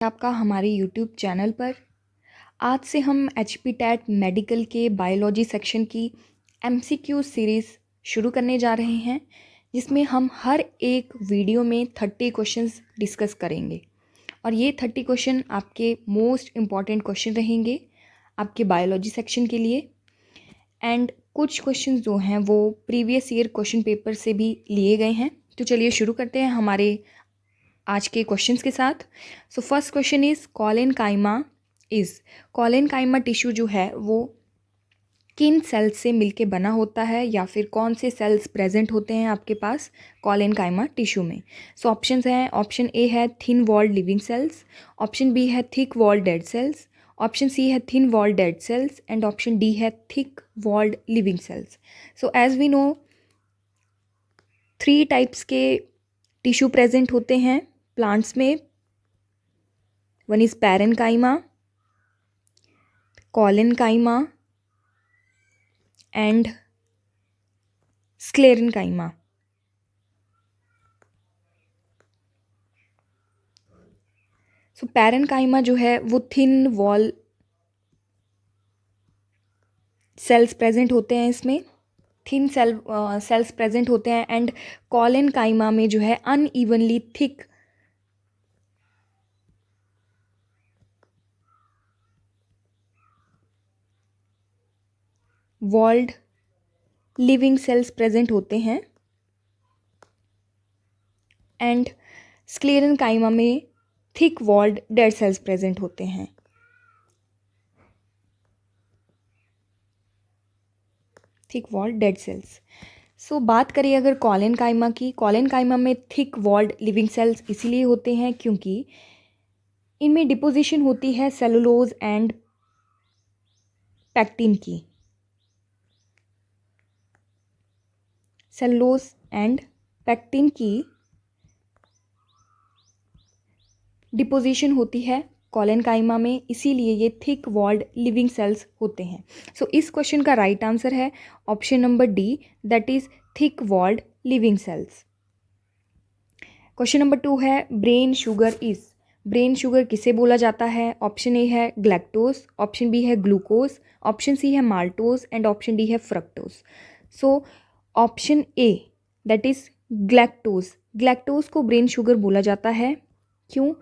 आपका हमारे YouTube channel पर। आज से हम एचपीटैट मेडिकल के बायोलॉजी सेक्शन की एमसीक्यू सीरीज़ शुरू करने जा रहे हैं, जिसमें हम हर एक वीडियो में 30 क्वेश्चंस डिस्कस करेंगे और ये 30 क्वेश्चन आपके मोस्ट इम्पॉर्टेंट क्वेश्चन रहेंगे आपके बायोलॉजी सेक्शन के लिए। एंड कुछ क्वेश्चंस जो हैं वो प्रीवियस ईयर क्वेश्चन पेपर से भी लिए गए हैं। तो चलिए शुरू करते हैं हमारे आज के क्वेश्चंस के साथ। So first question is collenchyma tissue जो है वो किन सेल्स से मिलके बना होता है, या फिर कौन से सेल्स प्रेजेंट होते हैं आपके पास कॉलेनकाइमा टिश्यू में। सो ऑप्शंस हैं, ऑप्शन ए है thin walled living cells, option B है thick walled dead cells, option C है thin walled dead cells and option D है thick walled living cells. So as we know 3 types के tissue present होते हैं plants में। One is parenchyma, collenchyma and sclerenchyma. So parenchyma जो है वो thin wall sales present होते हैं, इसमें थिन सेल्स प्रेजेंट होते हैं। एंड कॉलेनकाइमा में जो है unevenly thick walled living cells present होते हैं। एंड स्क्लेरेनकाइमा में thick walled dead cells present होते हैं। Thick walled dead cells. So बात करें अगर कॉलेनकाइमा की, कॉलेनकाइमा में थिक वॉल्ड लिविंग सेल्स इसीलिए होते हैं क्योंकि इनमें डिपोजिशन होती है सेलुलोज एंड पैक्टिन की। सेलुलोज एंड पैक्टिन की डिपोजिशन होती है कॉलेनकाइमा में, इसीलिए ये थिक वॉल्ड लिविंग सेल्स होते हैं। सो इस क्वेश्चन का राइट आंसर है option number D, that is thick walled living cells. Question number 2 है ब्रेन शुगर किसे बोला जाता है। ऑप्शन ए है ग्लैक्टोज, ऑप्शन बी है ग्लूकोज, ऑप्शन सी है माल्टोज एंड ऑप्शन डी है fructose. So option A that is galactose को ब्रेन शुगर बोला जाता है। क्यों?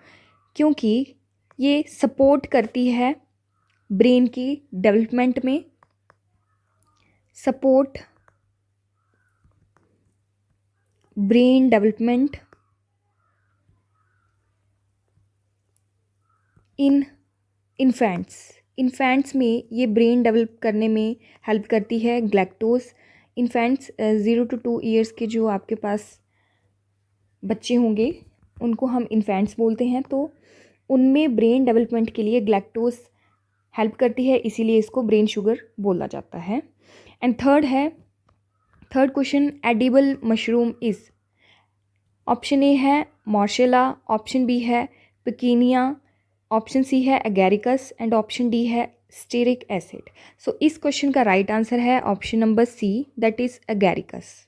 क्योंकि ये सपोर्ट करती है ब्रेन की डेवलपमेंट में, support brain development in infants में ये ब्रेन डेवलप करने में हेल्प करती है ग्लैक्टोज। इन्फेंट्स 0 to 2 ईयर्स के जो आपके पास बच्चे होंगे उनको हम इन्फेंट्स बोलते हैं, तो उनमें ब्रेन डेवलपमेंट के लिए ग्लैक्टोज हेल्प करती है, इसीलिए इसको ब्रेन शुगर बोला जाता है। And third question, edible mushroom is. Option A है मॉर्शेला, ऑप्शन बी है पिकीनिया, ऑप्शन सी है एगेरिकस एंड ऑप्शन डी है स्टेरिक एसिड। सो इस क्वेश्चन का राइट आंसर है option number C, that is agaricus.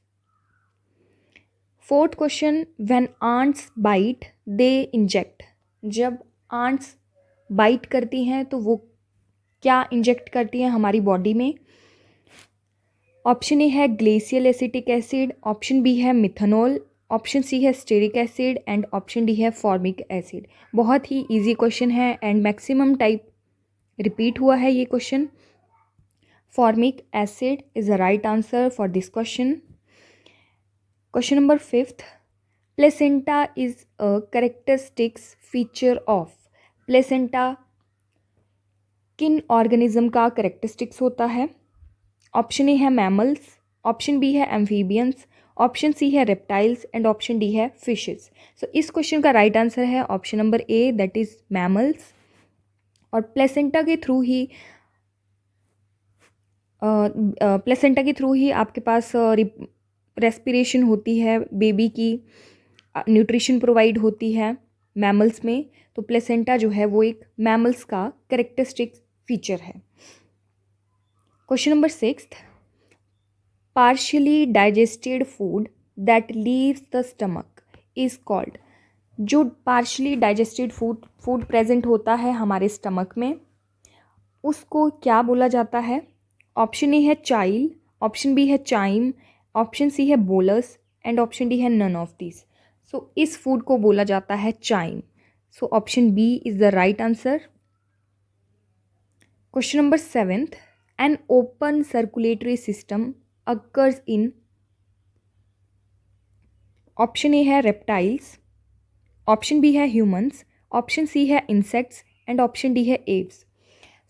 Fourth question, when ants bite they inject. जब ants bite करती हैं तो वो क्या इंजेक्ट करती हैं हमारी बॉडी में। ऑप्शन ए है glacial acetic acid, option B है मिथेनॉल, ऑप्शन सी है stearic acid and option D है फॉर्मिक एसिड। बहुत ही इजी क्वेश्चन है एंड मैक्सिमम टाइप रिपीट हुआ है ये question. Formic acid is the right answer for this question. Question number 5, placenta is a characteristics feature of. Placenta किन organism का characteristics होता है। ऑप्शन ए है मैमल्स, ऑप्शन बी है एम्फीबियंस, ऑप्शन सी है रेप्टाइल्स एंड ऑप्शन डी है fishes. सो इस question का राइट आंसर है option number A, that is mammals. और प्लेसेंटा के थ्रू ही आपके पास रेस्पिरेशन होती है, बेबी की न्यूट्रिशन प्रोवाइड होती है मैमल्स में। तो प्लेसेंटा जो है वो एक मैमल्स का कैरेक्टरिस्टिक फीचर है। Question number 6, partially digested food that leaves the stomach is called। जो पार्शली डाइजेस्टेड फूड प्रेजेंट होता है हमारे स्टमक में, उसको क्या बोला जाता है? ऑप्शन ए है चाइल, ऑप्शन बी है चाइम, ऑप्शन सी है बोलस एंड ऑप्शन डी है नन ऑफ दिस। सो इस फूड को बोला जाता है chyme. So option B is the right answer. Question number 7th, an open circulatory system occurs in, option A है reptiles, option B है humans, option C है insects and option D है aves.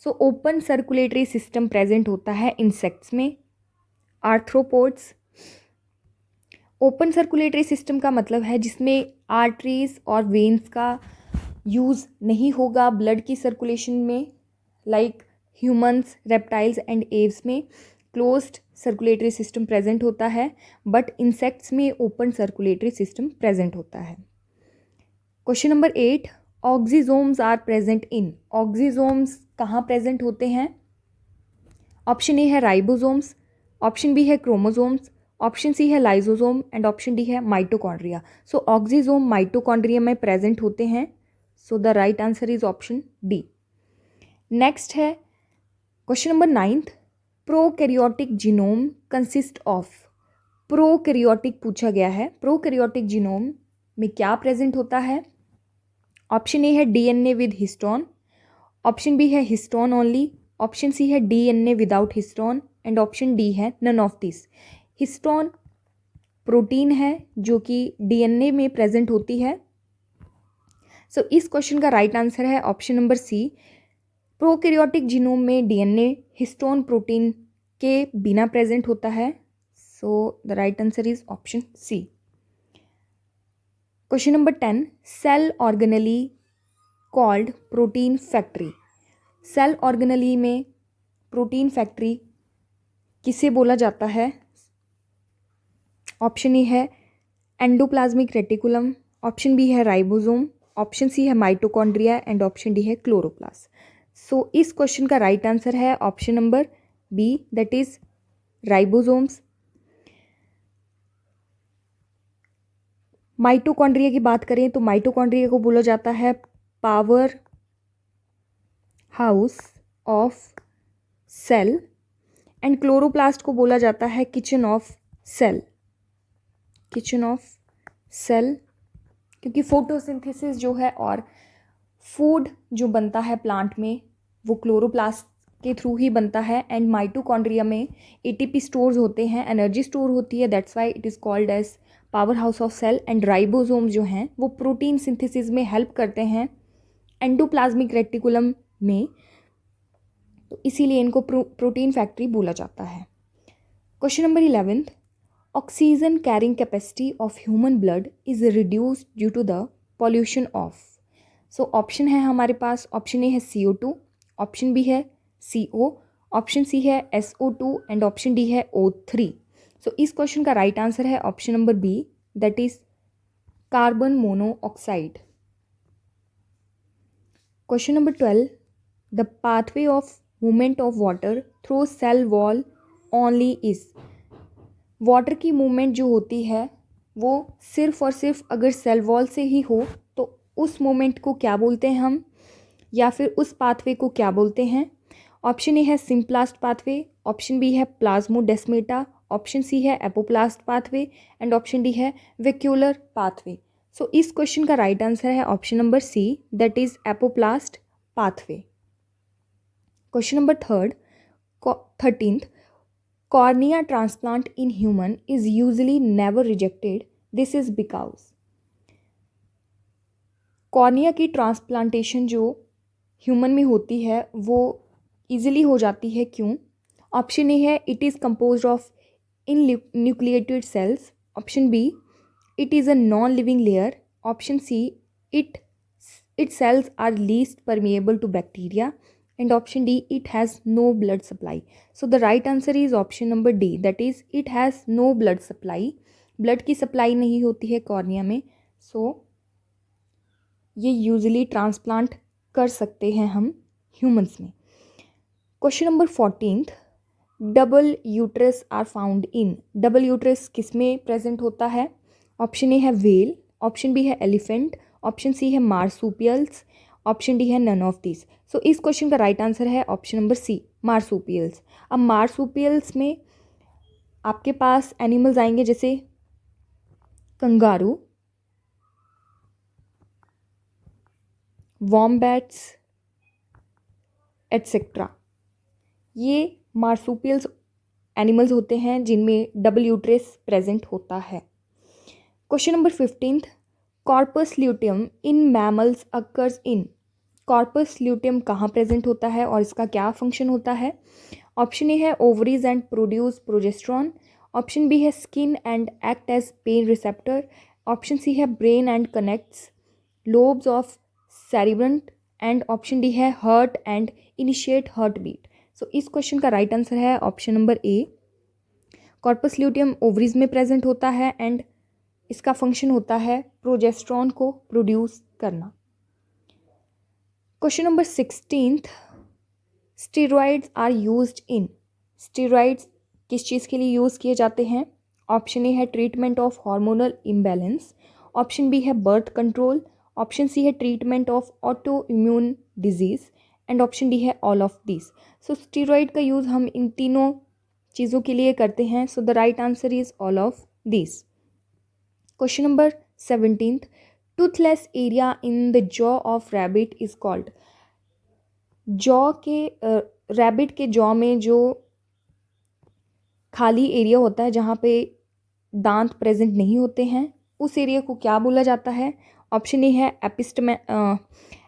So open circulatory system present होता है insects में, arthropods. Open circulatory system का मतलब है जिसमें आर्टरीज और वेन्स का यूज़ नहीं होगा ब्लड की सर्कुलेशन में, like humans, reptiles and aves में क्लोज्ड सर्कुलेटरी सिस्टम प्रेजेंट होता है, बट इंसेक्ट्स में ओपन सर्कुलेटरी सिस्टम प्रेजेंट होता है। Question number 8, oxysomes are present in, oxysomes कहाँ प्रेजेंट होते हैं? ऑप्शन ए है राइबोसोम्स, ऑप्शन बी है क्रोमोसोम्स, ऑप्शन सी है लाइसोसोम एंड ऑप्शन डी है माइटोकॉन्ड्रिया। सो ऑक्सीजोम माइटोकॉन्ड्रिया में प्रेजेंट होते हैं। So the right answer is option D. Next है question number 9th, prokaryotic genome consist of, prokaryotic पूछा गया है, प्रोकैरियोटिक जीनोम में क्या प्रेजेंट होता है? ऑप्शन ए है DNA with histone, option B है हिस्टोन ओनली, ऑप्शन सी है DNA without histone and option D है none of this. Histone protein है जो कि डीएनए में प्रेजेंट होती है। सो इस क्वेश्चन का राइट आंसर है option number C. Prokaryotic genome में डीएनए हिस्टोन प्रोटीन के बिना प्रेजेंट होता है। So the right answer is option C. Question number 10, cell organelle called protein factory, cell organelle में प्रोटीन फैक्ट्री किसे बोला जाता है? ऑप्शन ए है एंडोप्लाज्मिक रेटिकुलम, ऑप्शन बी है राइबोसोम, ऑप्शन सी है माइटोकॉन्ड्रिया एंड ऑप्शन डी है chloroplast. So इस क्वेश्चन का राइट आंसर है option number B, that is ribosomes. Mitochondria की बात करें तो माइटोकॉन्ड्रिया को बोला जाता है power house of cell and chloroplast को बोला जाता है kitchen of cell, kitchen of cell, क्योंकि फोटोसिंथेसिस जो है और फूड जो बनता है प्लांट में वो क्लोरोप्लास्ट के थ्रू ही बनता है। एंड माइटोकॉन्ड्रिया में एटीपी स्टोर्स होते हैं, एनर्जी स्टोर होती है, that's why it is called as power house of cell. And ribosome जो हैं वो प्रोटीन सिंथेसिस में हेल्प करते हैं एंडोप्लाज्मिक रेटिकुलम में, तो इसीलिए इनको प्रोटीन फैक्ट्री बोला जाता है। Question number 11th, oxygen carrying capacity of human blood is reduced due to the pollution of. So option है हमारे पास, ऑप्शन ए है CO2, ऑप्शन बी है CO, ऑप्शन सी है SO2 एंड ऑप्शन डी है O3। सो इस question का right answer है option number B, that is carbon monoxide. Question number 12, the pathway of movement of water through cell wall only is, water की movement जो होती है वो सिर्फ और सिर्फ अगर सेल वॉल से ही हो तो उस मूवमेंट को क्या बोलते हैं हम, या फिर उस पाथवे को क्या बोलते हैं? ऑप्शन ए है सिम्प्लास्ट पाथवे, ऑप्शन बी है प्लाज्मोडेस्मेटा, ऑप्शन सी है apoplast pathway and option D है वेक्यूलर पाथवे। सो इस क्वेश्चन का राइट आंसर है option number C, that is apoplast pathway. Question number 13th, cornea transplant in human is usually never rejected, this is because, cornea की transplantation जो human में होती है वो इजीली हो जाती है, क्यों? ऑप्शन ए है it is composed of in nucleated cells, option B it is a non living layer, option C it cells are least permeable to bacteria and option D, it has no blood supply. So the right answer is option number D, that is it has no blood supply. Blood की supply नहीं होती है cornea में, सो ये usually transplant कर सकते हैं हम ह्यूमंस में। Question number 14th, double uterus are found in, double uterus किस में प्रेजेंट होता है? ऑप्शन ए है व्हेल, ऑप्शन बी है एलिफेंट, ऑप्शन सी है मार्सूपियल्स, ऑप्शन डी है नन ऑफ दिस। सो इस क्वेश्चन का राइट आंसर है ऑप्शन नंबर सी, मार्सूपियल्स। अब मार्सूपियल्स में आपके पास एनिमल्स आएंगे जैसे कंगारू, वॉम्बैट्स एट्सेट्रा। ये मार्सूपियल्स एनिमल्स होते हैं जिनमें डबल यूट्रस प्रेजेंट होता है। Question number 15, corpus luteum in mammals occurs in. Corpus luteum कहाँ प्रेजेंट होता है और इसका क्या फंक्शन होता है? ऑप्शन ए है ovaries and produce progesterone, option B है skin and act as pain receptor, option C है brain and connects lobes of cerebrum, and option D है heart and initiate heart beat. So इस question का right answer है option number A, corpus luteum ovaries में present होता है and इसका function होता है प्रोजेस्ट्रॉन को प्रोड्यूस करना। Question number 16, steroids are used in. Steroids किस चीज़ के लिए यूज़ किए जाते हैं? ऑप्शन ए है treatment of hormonal imbalance, option B है बर्थ कंट्रोल, ऑप्शन सी है treatment of auto immune disease, and option D है all of this. So steroid का यूज़ हम इन तीनों चीज़ों के लिए करते हैं। So the right answer is all of this. Question number 17, toothless area in the jaw of rabbit is called. Jaw के रैबिट के जॉ में जो खाली एरिया होता है जहाँ पे दांत प्रेजेंट नहीं होते हैं उस एरिया को क्या बोला जाता है? ऑप्शन ए है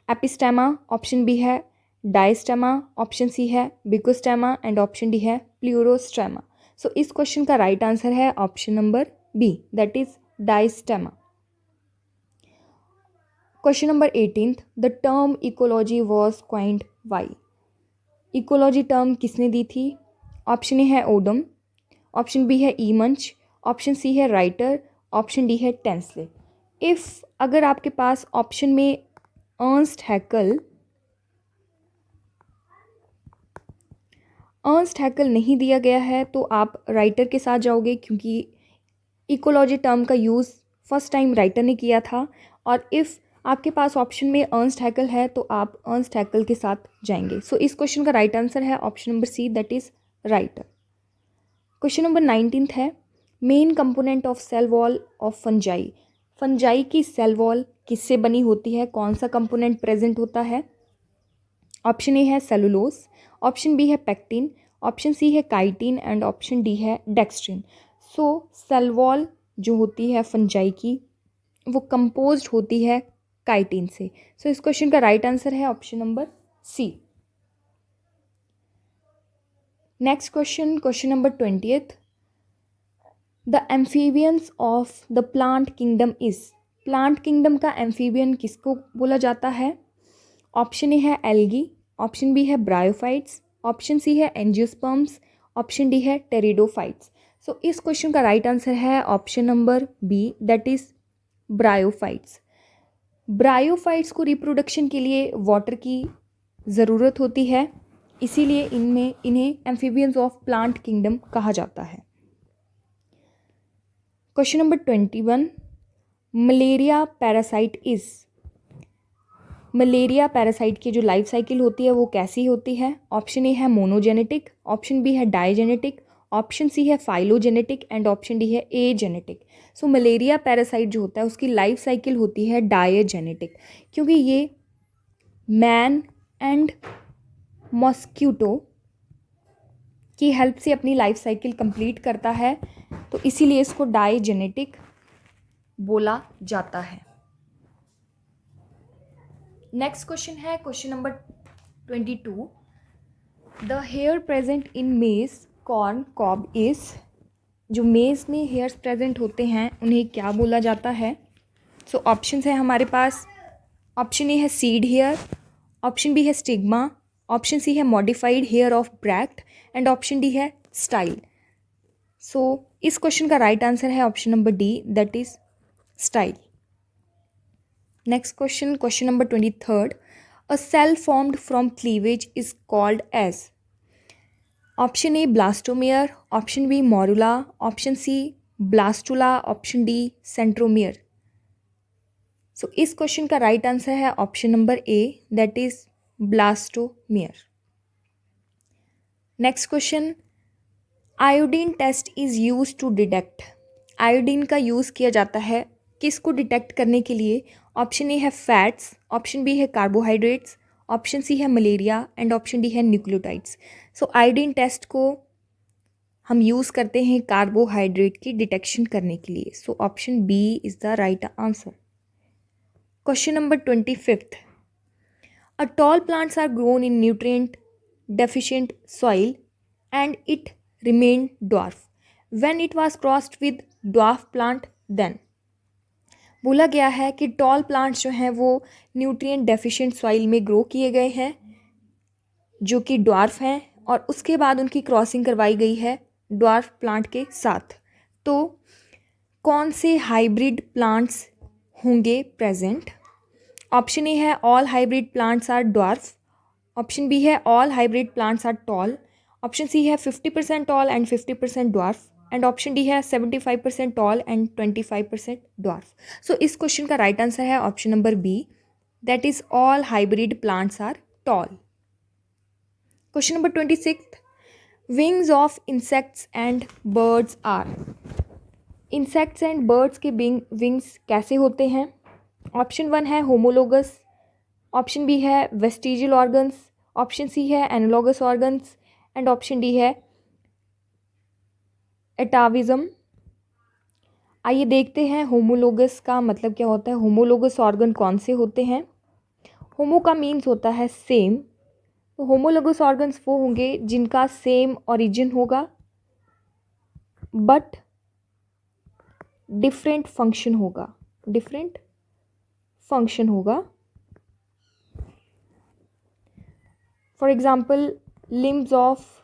एपिस्टेमा, ऑप्शन बी है डायस्टेमा, ऑप्शन सी है बिकोस्टेमा, एंड ऑप्शन डी है प्लूरोस्टेमा। सो इस क्वेश्चन का राइट आंसर है option number B, that is diastema. Question number 18, the term ecology was coined by. Ecology term किसने दी थी? ऑप्शन ए है ओडम, ऑप्शन बी है ईमंच, ऑप्शन सी है राइटर, ऑप्शन डी है टेंसले। इफ़ अगर आपके पास ऑप्शन में अर्नस्ट हैकल नहीं दिया गया है तो आप राइटर के साथ जाओगे, क्योंकि इकोलॉजी टर्म का यूज़ फर्स्ट टाइम राइटर ने किया था। और इफ़ आपके पास ऑप्शन में अर्नस्ट हैकल है तो आप अर्नस्ट हैकल के साथ जाएंगे। सो इस क्वेश्चन का राइट आंसर है option number C, that is Reiter. Question number 19 है, main component of cell wall of fungi. Fungi की सेल वॉल किससे बनी होती है? कौन सा कंपोनेंट प्रेजेंट होता है? ऑप्शन ए है सेलुलोज, ऑप्शन बी है पेक्टिन, ऑप्शन सी है काइटिन, एंड ऑप्शन डी है डेक्स्ट्रिन। सो सेल वॉल जो होती है फंजाई की वो कंपोज्ड होती है काइटिन से। सो इस क्वेश्चन का राइट आंसर है option number C. Next question, question number 20th, the amphibians of the plant kingdom is. Plant kingdom का एम्फीबियन किसको बोला जाता है? ऑप्शन ए है एल्गी, ऑप्शन बी है ब्रायोफाइट्स, ऑप्शन सी है एंजियोस्पर्म्स, ऑप्शन डी है टेरिडोफाइट्स। सो इस क्वेश्चन का राइट आंसर है option number B, that is bryophytes. Bryophytes को रिप्रोडक्शन के लिए वाटर की ज़रूरत होती है, इसीलिए इन्हें एम्फीबियंस ऑफ प्लांट किंगडम कहा जाता है। Question number 21, malaria parasite is. Malaria parasite की जो लाइफ साइकिल होती है वो कैसी होती है? ऑप्शन ए है मोनोजेनेटिक, ऑप्शन बी है डाइजेनेटिक, ऑप्शन सी है फाइलोजेनेटिक, एंड ऑप्शन डी है एजेनेटिक। सो मलेरिया पैरासाइट जो होता है उसकी लाइफ साइकिल होती है डायजेनेटिक, क्योंकि ये मैन एंड मॉस्क्यूटो की हेल्प से अपनी लाइफ साइकिल कंप्लीट करता है, तो इसीलिए इसको डायजेनेटिक बोला जाता है। नेक्स्ट क्वेश्चन है question number 22, the hair present in maize corn cob is. जो मेज में हेयर्स प्रेजेंट होते हैं उन्हें क्या बोला जाता है? सो ऑप्शंस है हमारे पास, ऑप्शन ए है सीड हेयर, ऑप्शन बी है स्टिग्मा, ऑप्शन सी है modified hair of bract, and option D है स्टाइल। सो इस क्वेश्चन का राइट आंसर है option number D, that is style. Next question, question number 23, a cell formed from cleavage is called as. Option A blastomere, option B morula, option C blastula, option D centromere. So इस question का right answer है option number A, that is blastomere. Next question, iodine test is use to detect. Iodine का use किया जाता है किसको detect करने के लिए? ऑप्शन ए है फैट्स, ऑप्शन बी है कार्बोहाइड्रेट्स, ऑप्शन सी है मलेरिया एंड ऑप्शन डी है न्यूक्लियोटाइड्स। सो आयोडीन टेस्ट को हम यूज़ करते हैं कार्बोहाइड्रेट की डिटेक्शन करने के लिए। So option B is the right answer. Question number 25th, a tall plants are grown in nutrient deficient soil and it remained dwarf when it was crossed with dwarf plant then। बोला गया है कि tall plants जो हैं वो nutrient deficient soil में grow किए गए हैं जो कि ड्वार्फ हैं, और उसके बाद उनकी क्रॉसिंग करवाई गई है ड्वार्फ प्लांट के साथ। तो कौन से हाइब्रिड प्लांट्स होंगे प्रेजेंट? ऑप्शन ए है all hybrid plants are dwarf, option B है all hybrid plants are tall, option C है 50% tall and 50% dwarf, and option D है 75% टॉल एंड 25% ड्वार्फ। सो इस क्वेश्चन का राइट आंसर है option number B, that is all hybrid plants are tall. Question number 26, wings of insects and birds are. Insects and birds के wings कैसे होते हैं? Option 1 है homologous, option B है vestigial organs, option C है analogous organs and option D है atavism. आइए देखते हैं होमोलोगस का मतलब क्या होता है। होमोलोगस ऑर्गन कौन से होते हैं? होमो का मीन्स होता है सेम, तो होमोलोगस ऑर्गन्स वो होंगे जिनका सेम ओरिजिन होगा बट डिफरेंट फंक्शन होगा, डिफरेंट फंक्शन होगा। For example limbs of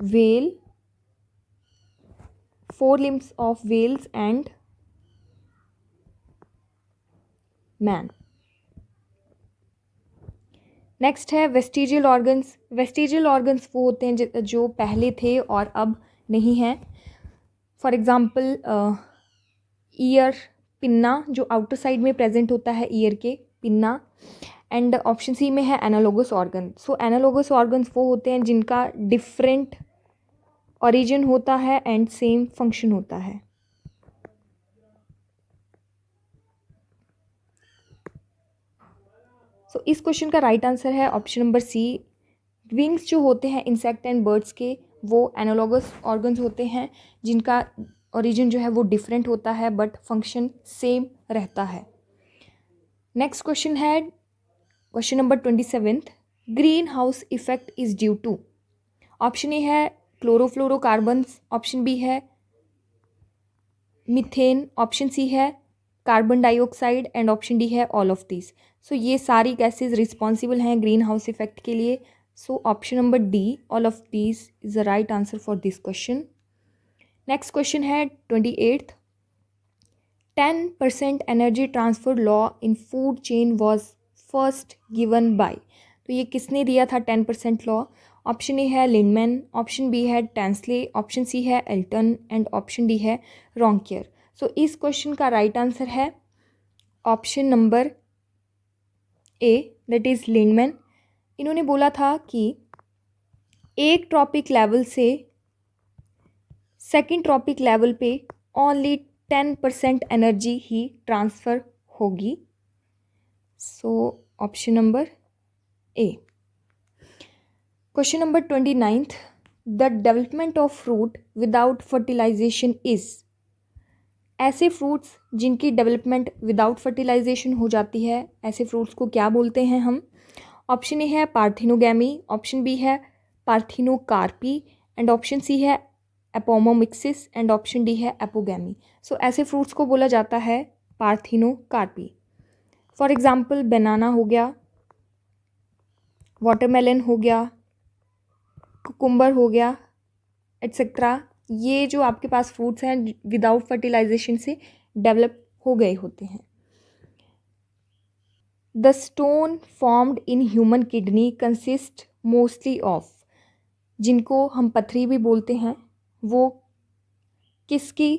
whale, 4 limbs of whales and man। Next है वेस्टिजियल ऑर्गन्स। वेस्टिजियल ऑर्गन्स वो होते हैं जो पहले थे और अब नहीं हैं। फॉर एग्जाम्पल ईयर, पिन्ना जो आउटर साइड में प्रेजेंट होता है ईयर के, पिन्ना। एंड ऑप्शन सी में है एनालोगस ऑर्गन। सो एनालोगस ऑर्गन्स वो होते हैं जिनका डिफरेंट ओरिजिन होता है एंड सेम फंक्शन होता है। सो इस क्वेश्चन का राइट आंसर है ऑप्शन नंबर सी। विंग्स जो होते हैं इंसेक्ट एंड बर्ड्स के वो एनालॉगस ऑर्गन्स होते हैं जिनका ओरिजिन जो है वो डिफरेंट होता है बट फंक्शन सेम रहता है। नेक्स्ट क्वेश्चन है question number 27th, green house effect is due to. Option A है क्लोरोफ्लोरोकार्बन्स, ऑप्शन बी है मीथेन, ऑप्शन सी है carbon dioxide and option D है ऑल ऑफ दिस। सो ये सारी gases responsible हैं ग्रीन हाउस इफेक्ट के लिए। So option number D, all of this is the right answer for this question. Next question है 28th, 10% energy transfer law in food chain was first given by. तो ये किसने दिया था 10% law? Option A है Lindeman, option B है टैंसले, option C है Elton and option D है रॉन्कियर। सो इस क्वेश्चन का राइट आंसर है option number A, that is Lindeman. इन्होंने बोला था कि एक ट्रॉपिक लेवल से सेकंड ट्रॉपिक लेवल पे ओनली 10% एनर्जी ही ट्रांसफ़र होगी। So option number A. Question number 29th, the development of fruit without fertilization is. ऐसे फ्रूट्स जिनकी डेवलपमेंट विदाउट फर्टिलाइजेशन हो जाती है, ऐसे फ्रूट्स को क्या बोलते हैं हम? ऑप्शन ए है पार्थिनोगैमी, ऑप्शन बी है पार्थिनोकार्पी एंड ऑप्शन सी है एपोमोमिक्सिस एंड ऑप्शन डी है एपोगैमी। सो ऐसे फ्रूट्स को बोला जाता है पार्थिनोकार्पी। फॉर एग्जाम्पल बनाना हो गया, वाटरमेलन हो गया, कुकुम्बर हो गया, एट्सेट्रा। ये जो आपके पास फ्रूट्स हैं विदाउट फर्टिलाइजेशन से डेवलप हो गए होते हैं। The stone formed in human kidney consist mostly of, जिनको हम पथरी भी बोलते हैं, वो किसकी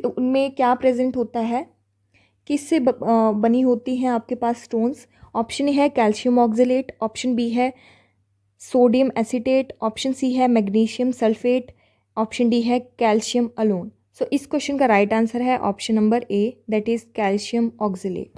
उनमें क्या प्रेजेंट होता है? किससे बनी होती हैं आपके पास स्टोन्स? ऑप्शन ए है कैल्शियम ऑक्जेलेट, ऑप्शन बी है सोडियम एसीटेट, ऑप्शन सी है मैग्नीशियम सल्फेट, ऑप्शन डी है कैल्शियम अलोन। सो इस क्वेश्चन का राइट आंसर है option number A, that is calcium oxalate.